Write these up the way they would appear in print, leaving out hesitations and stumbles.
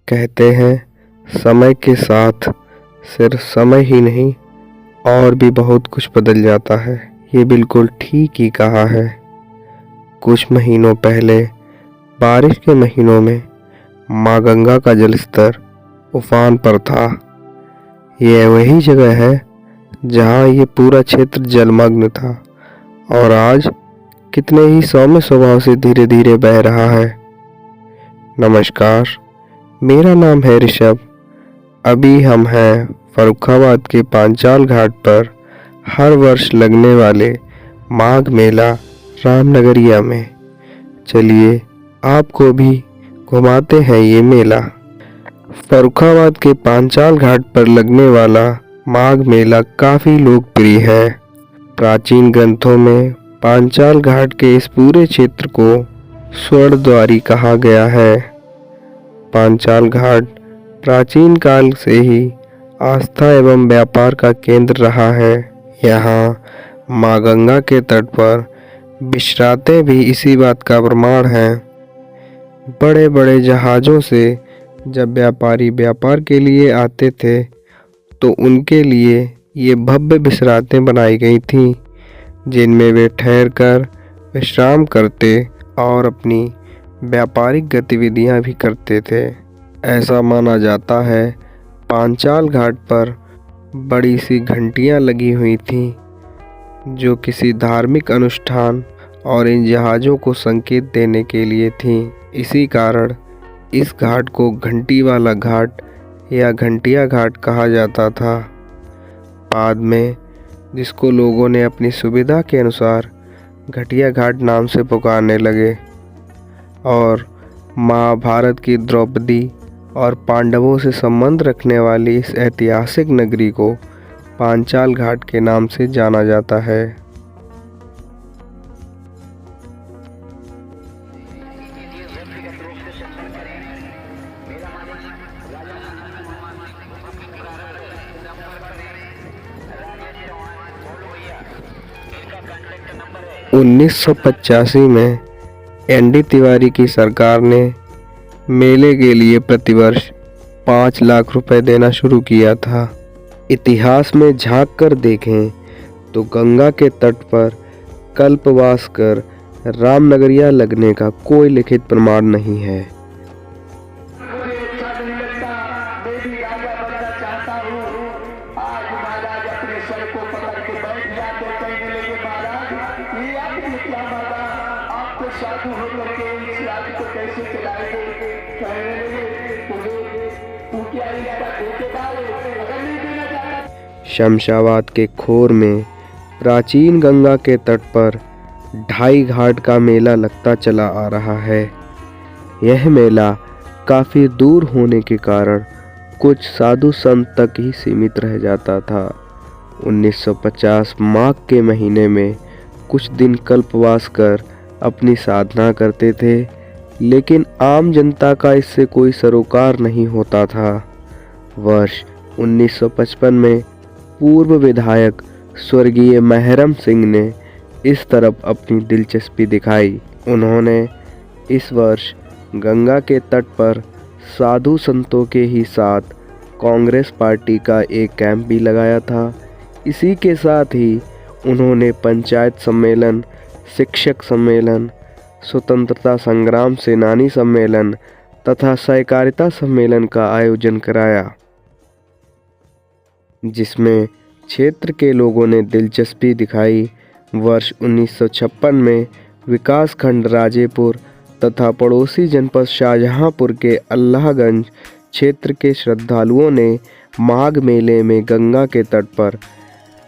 कहते हैं समय के साथ सिर्फ समय ही नहीं और भी बहुत कुछ बदल जाता है। ये बिल्कुल ठीक ही कहा है। कुछ महीनों पहले बारिश के महीनों में माँ गंगा का जलस्तर उफान पर था। यह वही जगह है जहाँ ये पूरा क्षेत्र जलमग्न था और आज कितने ही सौम्य स्वभाव से धीरे धीरे बह रहा है। नमस्कार, मेरा नाम है ऋषभ। अभी हम हैं फर्रुखाबाद के पांचाल घाट पर हर वर्ष लगने वाले माघ मेला रामनगरिया में। चलिए आपको भी घुमाते हैं ये मेला। फर्रुखाबाद के पांचाल घाट पर लगने वाला माघ मेला काफ़ी लोकप्रिय है। प्राचीन ग्रंथों में पांचाल घाट के इस पूरे क्षेत्र को स्वर्णद्वारी कहा गया है। पांचाल घाट प्राचीन काल से ही आस्था एवं व्यापार का केंद्र रहा है। यहाँ माँ गंगा के तट पर विश्रातें भी इसी बात का प्रमाण है। बड़े बड़े जहाज़ों से जब व्यापारी व्यापार के लिए आते थे तो उनके लिए ये भव्य विश्रातें बनाई गई थीं, जिनमें वे ठहरकर विश्राम करते और अपनी व्यापारिक गतिविधियां भी करते थे। ऐसा माना जाता है पांचाल घाट पर बड़ी सी घंटियां लगी हुई थीं, जो किसी धार्मिक अनुष्ठान और इन जहाज़ों को संकेत देने के लिए थीं। इसी कारण इस घाट को घंटी वाला घाट या घंटिया घाट कहा जाता था। बाद में जिसको लोगों ने अपनी सुविधा के अनुसार घटिया घाट नाम से पुकारने लगे और महाभारत की द्रौपदी और पांडवों से संबंध रखने वाली इस ऐतिहासिक नगरी को पांचाल घाट के नाम से जाना जाता है। उन्नीस 1985 में एनडी तिवारी की सरकार ने मेले के लिए प्रतिवर्ष 5 लाख रुपए देना शुरू किया था। इतिहास में झांक कर देखें तो गंगा के तट पर कल्पवास कर रामनगरिया लगने का कोई लिखित प्रमाण नहीं है। शमशाबाद के खोर में प्राचीन गंगा के तट पर 2.5 घाट का मेला लगता चला आ रहा है। यह मेला काफ़ी दूर होने के कारण कुछ साधु संत तक ही सीमित रह जाता था। 1950 माघ के महीने में कुछ दिन कल्पवास कर अपनी साधना करते थे, लेकिन आम जनता का इससे कोई सरोकार नहीं होता था। वर्ष 1955 में पूर्व विधायक स्वर्गीय महरम सिंह ने इस तरफ अपनी दिलचस्पी दिखाई। उन्होंने इस वर्ष गंगा के तट पर साधु संतों के ही साथ कांग्रेस पार्टी का एक कैंप भी लगाया था। इसी के साथ ही उन्होंने पंचायत सम्मेलन, शिक्षक सम्मेलन, स्वतंत्रता संग्राम सेनानी सम्मेलन तथा सहकारिता सम्मेलन का आयोजन कराया, जिसमें क्षेत्र के लोगों ने दिलचस्पी दिखाई। वर्ष 1956 में विकासखंड राजेपुर तथा पड़ोसी जनपद शाहजहांपुर के अल्लाहगंज क्षेत्र के श्रद्धालुओं ने माघ मेले में गंगा के तट पर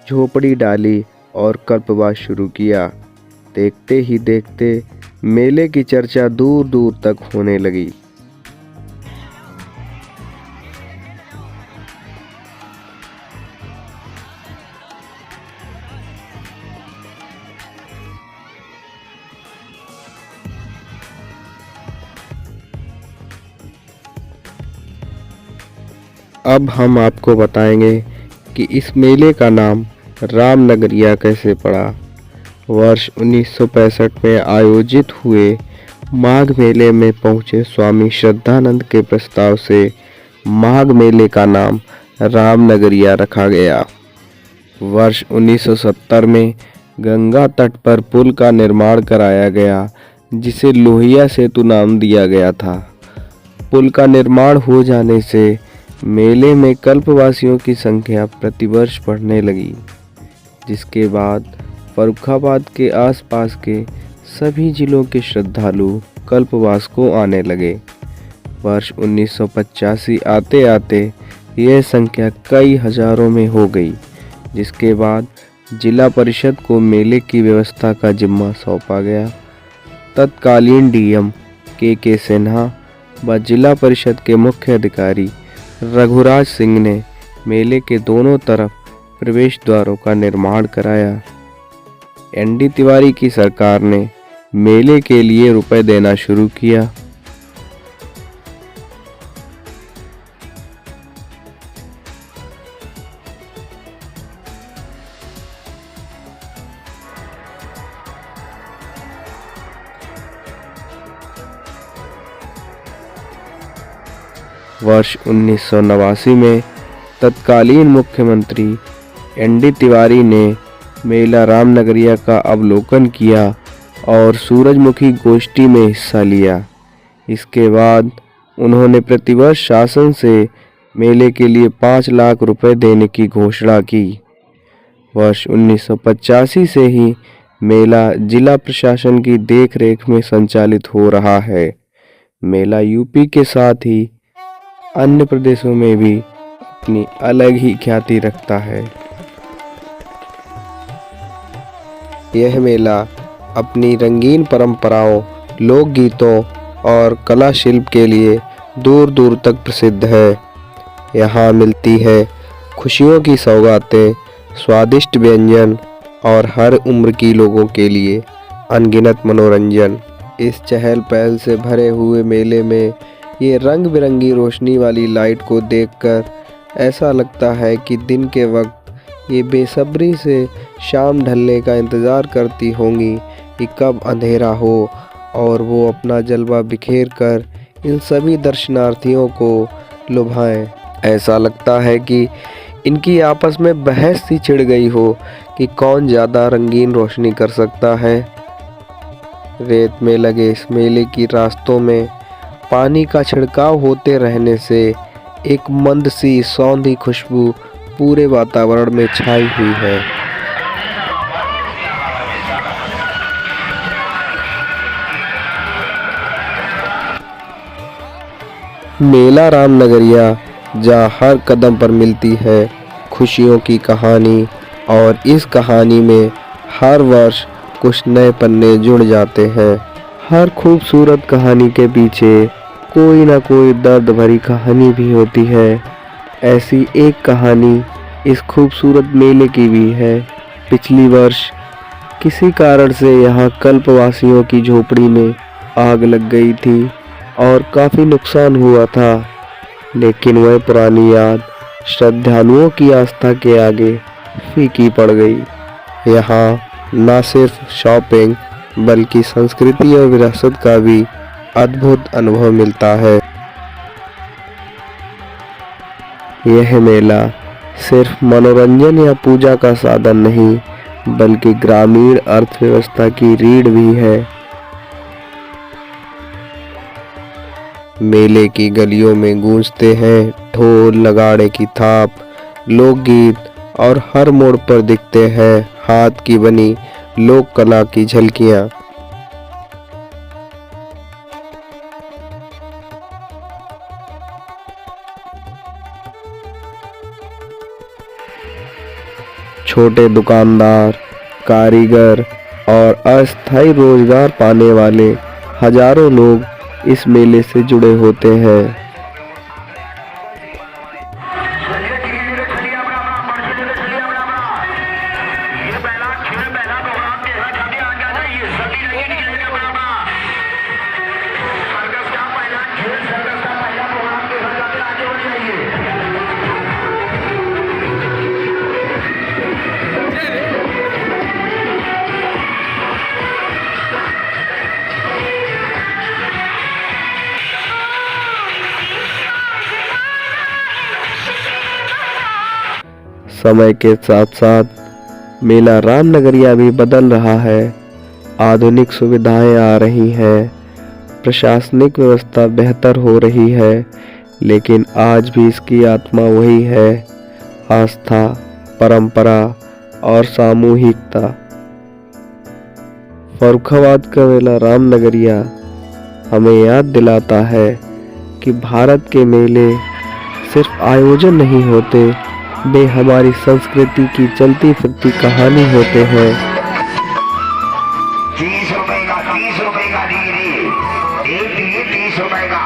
झोपड़ी डाली और कल्पवास शुरू किया। देखते ही देखते मेले की चर्चा दूर दूर तक होने लगी। अब हम आपको बताएंगे कि इस मेले का नाम रामनगरिया कैसे पड़ा। वर्ष 1965 में आयोजित हुए माघ मेले में पहुंचे स्वामी श्रद्धानंद के प्रस्ताव से माघ मेले का नाम रामनगरिया रखा गया। वर्ष 1970 में गंगा तट पर पुल का निर्माण कराया गया, जिसे लोहिया सेतु नाम दिया गया था। पुल का निर्माण हो जाने से मेले में कल्पवासियों की संख्या प्रतिवर्ष बढ़ने लगी, जिसके बाद फर्रुखाबाद के आसपास के सभी जिलों के श्रद्धालु कल्पवास को आने लगे। वर्ष 1985 आते आते यह संख्या कई हजारों में हो गई, जिसके बाद जिला परिषद को मेले की व्यवस्था का जिम्मा सौंपा गया। तत्कालीन डीएम के सिन्हा व जिला परिषद के मुख्य अधिकारी रघुराज सिंह ने मेले के दोनों तरफ प्रवेश द्वारों का निर्माण कराया। एनडी तिवारी की सरकार ने मेले के लिए रुपए देना शुरू किया। वर्ष 1989 में तत्कालीन मुख्यमंत्री एनडी तिवारी ने मेला रामनगरिया का अवलोकन किया और सूरजमुखी गोष्ठी में हिस्सा लिया। इसके बाद उन्होंने प्रतिवर्ष शासन से मेले के लिए 5 लाख रुपए देने की घोषणा की। वर्ष 1985 से ही मेला जिला प्रशासन की देखरेख में संचालित हो रहा है। मेला यूपी के साथ ही अन्य प्रदेशों में भी अपनी अलग ही ख्याति रखता है। यह मेला अपनी रंगीन परंपराओं, लोकगीतों और कला शिल्प के लिए दूर दूर तक प्रसिद्ध है। यहाँ मिलती है खुशियों की सौगातें, स्वादिष्ट व्यंजन और हर उम्र की लोगों के लिए अनगिनत मनोरंजन। इस चहल पहल से भरे हुए मेले में ये रंग बिरंगी रोशनी वाली लाइट को देखकर ऐसा लगता है कि दिन के वक्त ये बेसब्री से शाम ढलने का इंतज़ार करती होंगी कि कब अंधेरा हो और वो अपना जलवा बिखेर कर इन सभी दर्शनार्थियों को लुभाएं। ऐसा लगता है कि इनकी आपस में बहस सी छिड़ गई हो कि कौन ज़्यादा रंगीन रोशनी कर सकता है। रेत में लगे इस मेले की रास्तों में पानी का छिड़काव होते रहने से एक मंद सी सौंधी खुशबू पूरे वातावरण में छाई हुई है। मेला रामनगरिया जहाँ हर कदम पर मिलती है खुशियों की कहानी, और इस कहानी में हर वर्ष कुछ नए पन्ने जुड़ जाते हैं। हर खूबसूरत कहानी के पीछे कोई ना कोई दर्द भरी कहानी भी होती है। ऐसी एक कहानी इस खूबसूरत मेले की भी है। पिछली वर्ष किसी कारण से यहाँ कल्पवासियों की झोपड़ी में आग लग गई थी और काफ़ी नुकसान हुआ था, लेकिन वह पुरानी याद श्रद्धालुओं की आस्था के आगे फीकी पड़ गई। यहाँ न सिर्फ शॉपिंग बल्कि संस्कृति और विरासत का भी अद्भुत अनुभव मिलता है। यह मेला सिर्फ मनोरंजन या पूजा का साधन नहीं बल्कि ग्रामीण अर्थव्यवस्था की रीढ़ भी है। मेले की गलियों में गूंजते हैं ढोल नगाड़े की थाप, लोकगीत और हर मोड़ पर दिखते हैं हाथ की बनी लोक कला की झलकियाँ। छोटे दुकानदार, कारीगर और अस्थायी रोजगार पाने वाले हजारों लोग इस मेले से जुड़े होते हैं। समय के साथ साथ मेला रामनगरिया भी बदल रहा है। आधुनिक सुविधाएं आ रही हैं, प्रशासनिक व्यवस्था बेहतर हो रही है, लेकिन आज भी इसकी आत्मा वही है, आस्था, परंपरा और सामूहिकता। फर्रुखाबाद का मेला रामनगरिया हमें याद दिलाता है कि भारत के मेले सिर्फ आयोजन नहीं होते, वे हमारी संस्कृति की चलती फिरती कहानी होते हैं। 30 रुपए का 30 रुपए का डिग्री, एक डिग्री 30 रुपए का।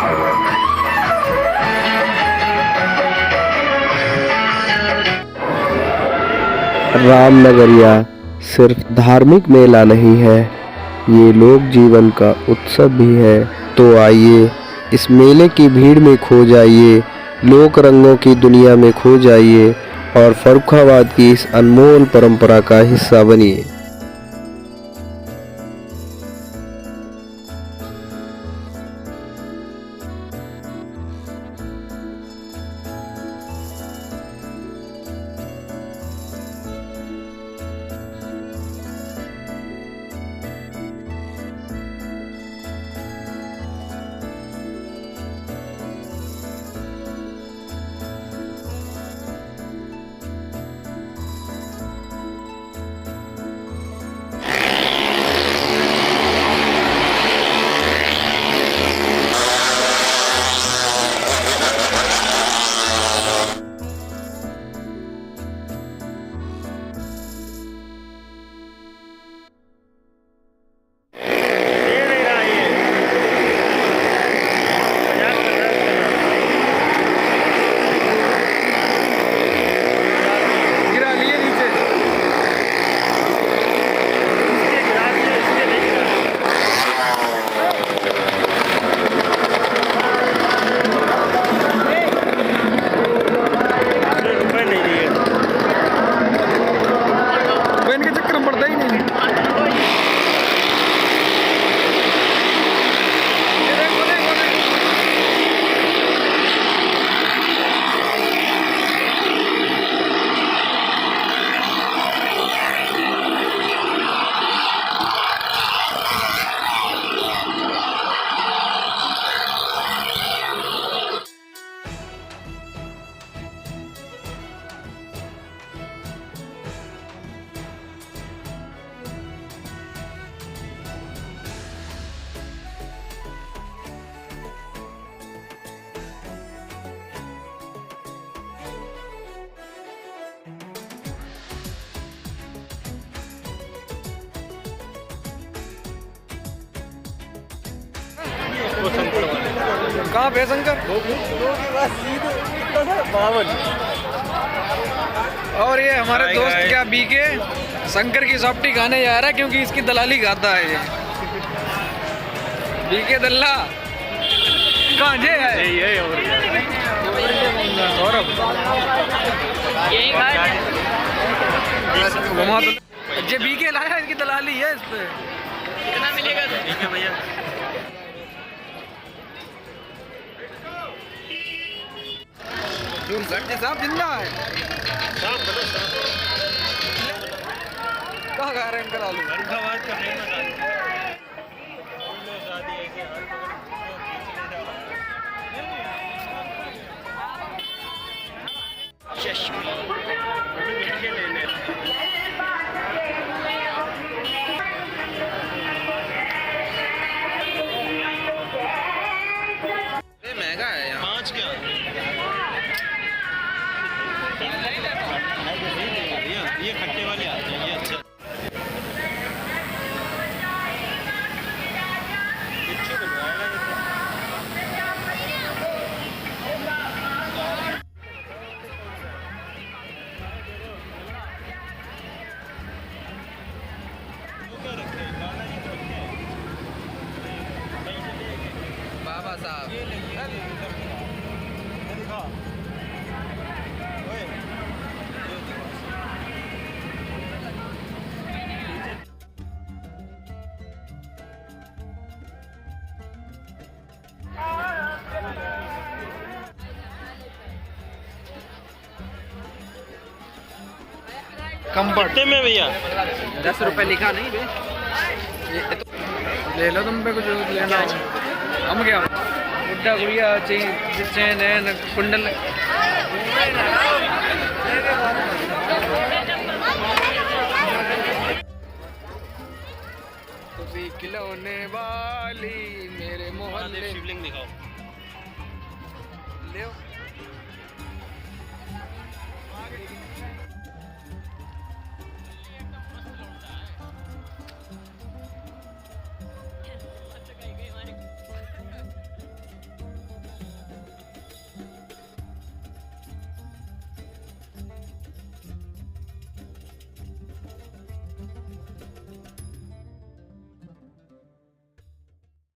रामनगरिया सिर्फ धार्मिक मेला नहीं है, ये लोक जीवन का उत्सव भी है। तो आइए इस मेले की भीड़ में खो जाइए, लोक रंगों की दुनिया में खो जाइए और फर्रुखाबाद की इस अनमोल परंपरा का हिस्सा बनिए। कहाँ पे शंकर? और ये हमारे दोस्त क्या बीके शंकर की सॉफ्टी खाने जा रहा है, क्योंकि इसकी दलाली खाता है ये बीके दल्ला। कहाँ जे है? सौरभ घुमा तो जे बीके लाया, इसकी दलाली है इस पे। कितना मिलेगा भैया? साहब जिंदा है। कहाँ खा रहे हैं अंकल आलू? फर्रुखाबाद का फेमस आलू। महंगा है यहाँ। 5 क्या? ये खट्टे वाले आते हैं, ये अच्छा। बाबा साहब कंफर्ट कितने में भैया? 10 रुपए लिखा नहीं बे, ले लो तुम पे कुछ लेना हो। हम क्या गुड्डा गुड़िया चेन है कुंडल कभी खिलौने वाली मेरे मोहल्ले शिवलिंग दिखाओ। ले